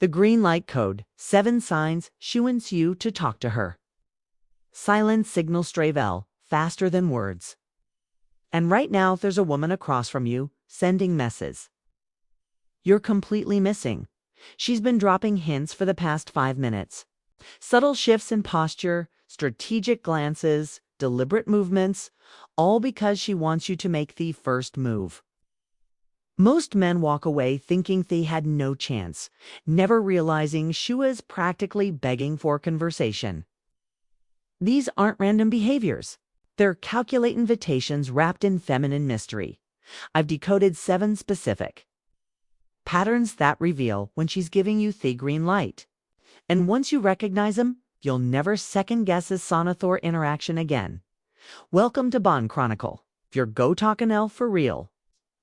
The green light code, 7 signs she wants you to talk to her. Silence signals travel faster than words. And right now there's a woman across from you sending messes. You're completely missing. She's been dropping hints for the past 5 minutes. Subtle shifts in posture, strategic glances, deliberate movements, all because she wants you to make the first move. Most men walk away thinking they had no chance, never realizing she was practically begging for conversation. These aren't random behaviors. They're calculate invitations wrapped in feminine mystery. I've decoded 7 specific patterns that reveal when she's giving you the green light. And once you recognize them, you'll never second-guess a Sonathor interaction again. Welcome to Bond Chronicle, your go-talking elf for real.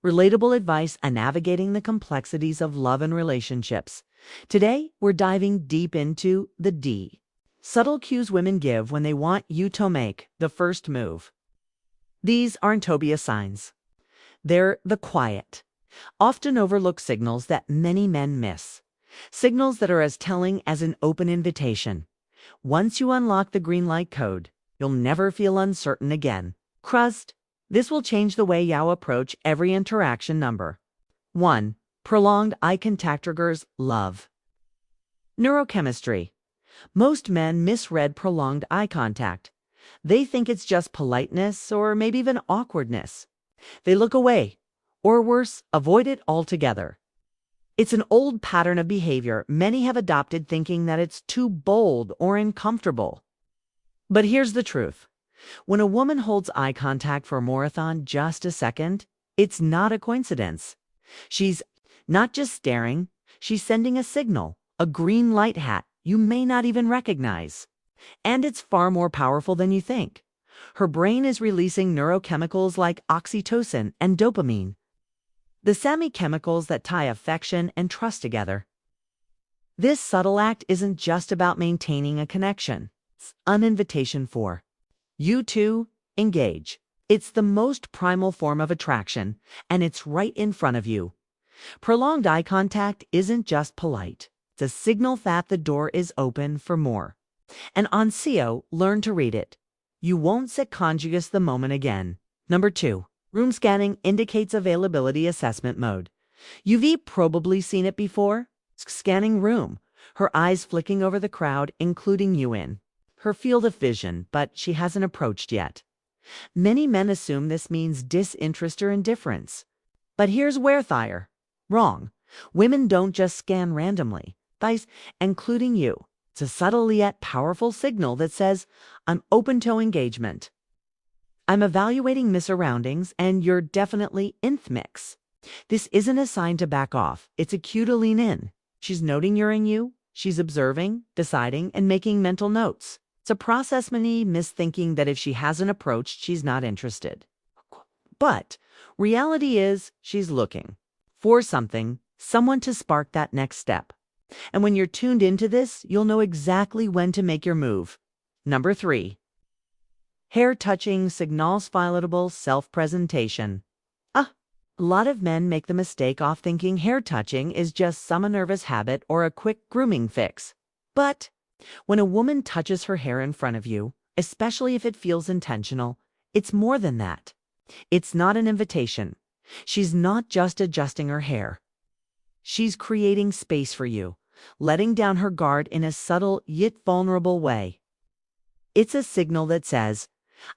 Relatable advice on navigating the complexities of love and relationships. Today, we're diving deep into the D. Subtle cues women give when they want you to make the first move. These aren't obvious signs. They're the quiet, often overlooked signals that many men miss. Signals that are as telling as an open invitation. Once you unlock the green light code, you'll never feel uncertain again. Crust. This will change the way you approach every interaction. Number 1. Prolonged eye contact triggers love. Neurochemistry. Most men misread prolonged eye contact. They think it's just politeness or maybe even awkwardness. They look away, or worse, avoid it altogether. It's an old pattern of behavior many have adopted, thinking that it's too bold or uncomfortable. But here's the truth. When a woman holds eye contact for more than just a second, it's not a coincidence. She's not just staring, she's sending a signal, a green light hat you may not even recognize. And it's far more powerful than you think. Her brain is releasing neurochemicals like oxytocin and dopamine, the same chemicals that tie affection and trust together. This subtle act isn't just about maintaining a connection. It's an invitation for you to engage. It's the most primal form of attraction, and it's right in front of you. Prolonged eye contact isn't just polite. It's a signal that the door is open for more. And on CO, learn to read it. You won't set conjugus the moment again. Number 2. Room scanning indicates availability assessment mode. You've probably seen it before. Scanning room, her eyes flicking over the crowd, including you in her field of vision, but she hasn't approached yet. Many men assume this means disinterest or indifference. But here's where they're wrong. Women don't just scan randomly, including you. It's a subtle yet powerful signal that says, I'm open to engagement. I'm evaluating my surroundings, and you're definitely in the mix. This isn't a sign to back off. It's a cue to lean in. She's noting you're in you. She's observing, deciding, and making mental notes. It's a process many miss, thinking that if she hasn't approached, she's not interested. But reality is she's looking for something, someone to spark that next step. And when you're tuned into this, you'll know exactly when to make your move. Number 3. Hair touching signals palatable self-presentation. A lot of men make the mistake of thinking hair touching is just some nervous habit or a quick grooming fix. But when a woman touches her hair in front of you, especially if it feels intentional, it's more than that. It's not an invitation. She's not just adjusting her hair. She's creating space for you, letting down her guard in a subtle yet vulnerable way. It's a signal that says,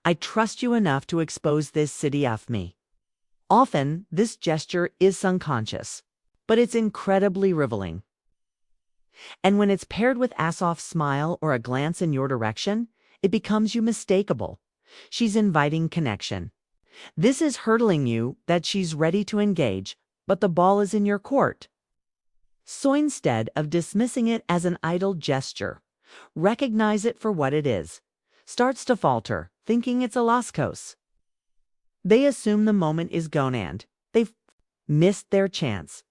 I trust you enough to expose this city of me. Often, this gesture is unconscious, but it's incredibly revealing. And when it's paired with a soft smile or a glance in your direction, it becomes unmistakable. She's inviting connection. This is hurtling you that she's ready to engage, but the ball is in your court. So instead of dismissing it as an idle gesture, recognize it for what it is. Starts to falter, thinking it's a lost cause. They assume the moment is gone and they've missed their chance.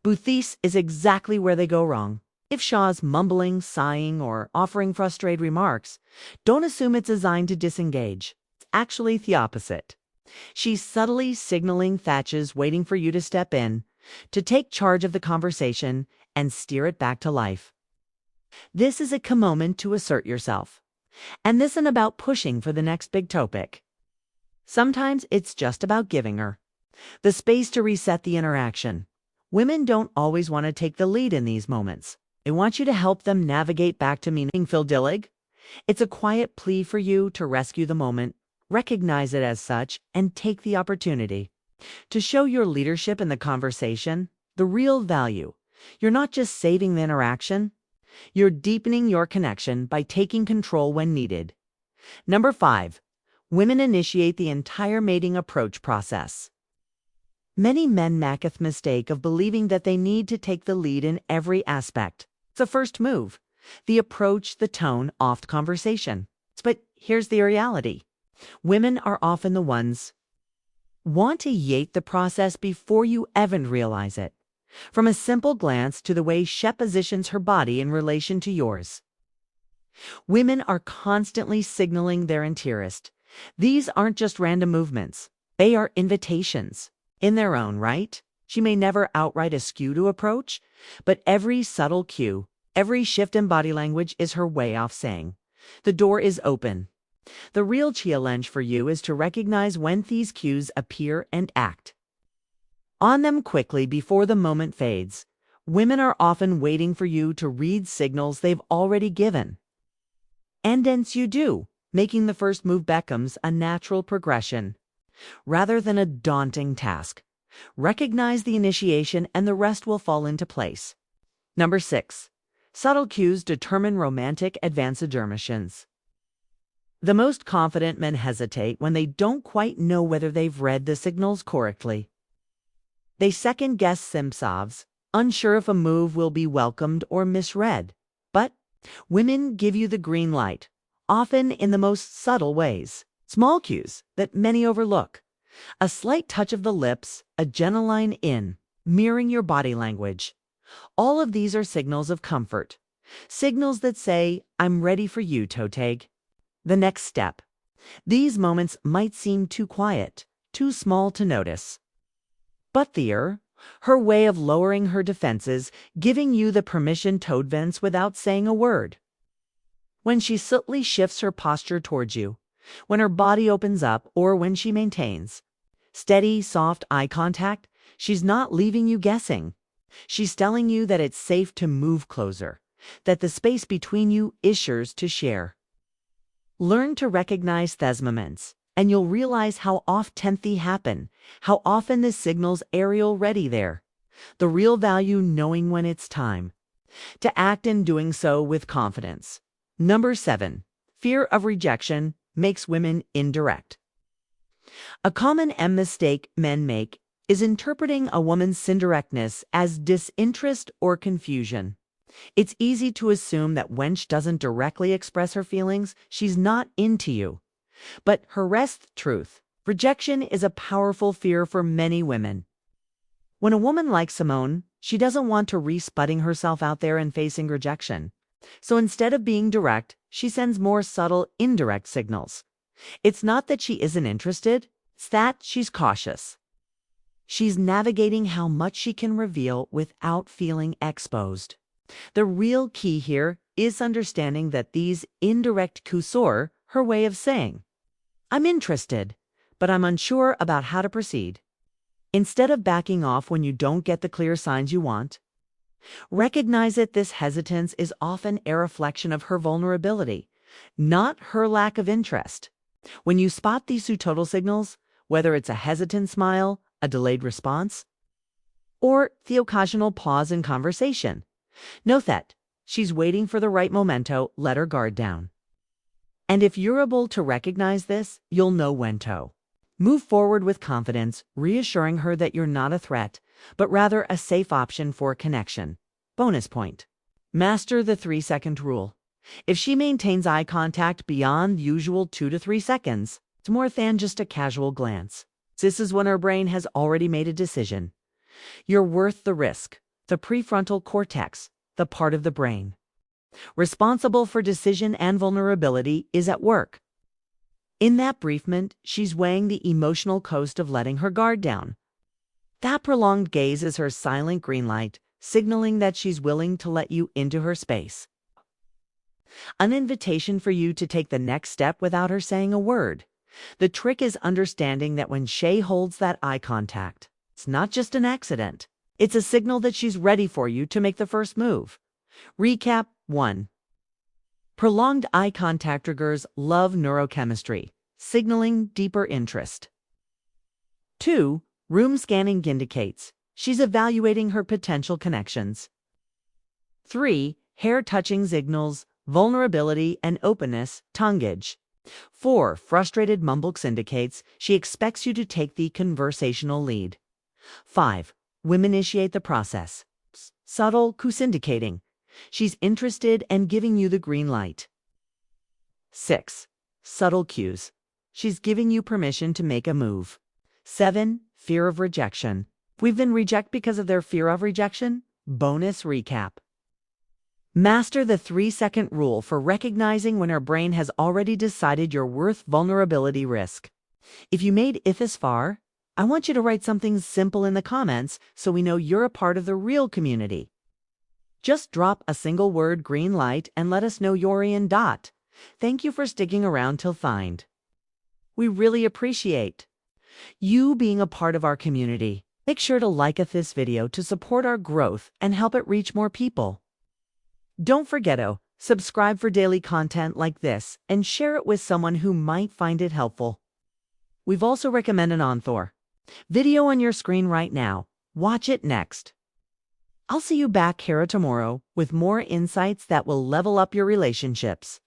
Boothis is exactly where they go wrong. If Shaw's mumbling, sighing, or offering frustrated remarks, don't assume it's designed to disengage. It's actually the opposite. She's subtly signaling Thatches waiting for you to step in, to take charge of the conversation, and steer it back to life. This is a moment to assert yourself. And this isn't about pushing for the next big topic. Sometimes it's just about giving her the space to reset the interaction. Women don't always want to take the lead in these moments. They want you to help them navigate back to meaningful dillig. It's a quiet plea for you to rescue the moment, recognize it as such, and take the opportunity to show your leadership in the conversation, the real value. You're not just saving the interaction, you're deepening your connection by taking control when needed. Number 5. Women initiate the entire mating approach process. Many men make the mistake of believing that they need to take the lead in every aspect. The first move, the approach, the tone, oft conversation. But here's the reality. Women are often the ones want to yate the process before you even realize it. From a simple glance to the way she positions her body in relation to yours. Women are constantly signaling their interest. These aren't just random movements. They are invitations. In their own right, she may never outright eschew to approach, but every subtle cue, every shift in body language is her way of saying, the door is open. The real challenge for you is to recognize when these cues appear and act on them quickly before the moment fades. Women are often waiting for you to read signals they've already given. And hence you do, making the first move becomes a natural progression, rather than a daunting task. Recognize the initiation and the rest will fall into place. Number 6. Subtle cues determine romantic advantages. The most confident men hesitate when they don't quite know whether they've read the signals correctly. They second-guess themselves, unsure if a move will be welcomed or misread. But women give you the green light, often in the most subtle ways. Small cues that many overlook. A slight touch of the lips, a gentle line in, mirroring your body language. All of these are signals of comfort. Signals that say, I'm ready for you, Toteg. The next step. These moments might seem too quiet, too small to notice. But her way of lowering her defenses, giving you the permission to advance without saying a word. When she subtly shifts her posture towards you, when her body opens up, or when she maintains steady, soft eye contact, she's not leaving you guessing. She's telling you that it's safe to move closer, that the space between you is yours to share. Learn to recognize these moments, and you'll realize how often they happen, how often the signal's already there. The real value knowing when it's time to act and doing so with confidence. Number 7. Fear of rejection makes women indirect. A common mistake men make is interpreting a woman's indirectness as disinterest or confusion. It's easy to assume that when she doesn't directly express her feelings, she's not into you. But here's the truth. Rejection is a powerful fear for many women. When a woman like Simone, she doesn't want to risk putting herself out there and facing rejection. So instead of being direct, she sends more subtle, indirect signals. It's not that she isn't interested, it's that she's cautious. She's navigating how much she can reveal without feeling exposed. The real key here is understanding that these indirect cues are her way of saying, I'm interested, but I'm unsure about how to proceed. Instead of backing off when you don't get the clear signs you want, recognize that this hesitance is often a reflection of her vulnerability, not her lack of interest. When you spot these subtle signals, whether it's a hesitant smile, a delayed response, or the occasional pause in conversation, know that she's waiting for the right momento. Let her guard down. And if you're able to recognize this, you'll know when to move forward with confidence, reassuring her that you're not a threat, but rather a safe option for connection. Bonus point. Master the 3-second rule. If she maintains eye contact beyond usual 2 to 3 seconds, it's more than just a casual glance. This is when her brain has already made a decision. You're worth the risk. The prefrontal cortex, the part of the brain responsible for decision and vulnerability, is at work. In that brief moment, she's weighing the emotional cost of letting her guard down. That prolonged gaze is her silent green light, signaling that she's willing to let you into her space. An invitation for you to take the next step without her saying a word. The trick is understanding that when Shay holds that eye contact, it's not just an accident. It's a signal that she's ready for you to make the first move. Recap 1. Prolonged eye contact triggers love neurochemistry, signaling deeper interest. 2. Room scanning indicates she's evaluating her potential connections. 3. Hair touching signals vulnerability and openness, tonguage. 4. Frustrated mumbles indicates she expects you to take the conversational lead. 5. Women initiate the process. Subtle cues indicating she's interested and giving you the green light. 6. Subtle cues. She's giving you permission to make a move. 7. Fear of rejection. We've been rejected because of their fear of rejection? Bonus recap. Master the 3-second rule for recognizing when her brain has already decided you're worth vulnerability risk. If you made it this far, I want you to write something simple in the comments so we know you're a part of the real community. Just drop a single word green light and let us know you're in. Thank you for sticking around till find. We really appreciate you being a part of our community. Make sure to like this video to support our growth and help it reach more people. Don't forget to subscribe for daily content like this and share it with someone who might find it helpful. We've also recommended an author video on your screen right now. Watch it next. I'll see you back here tomorrow with more insights that will level up your relationships.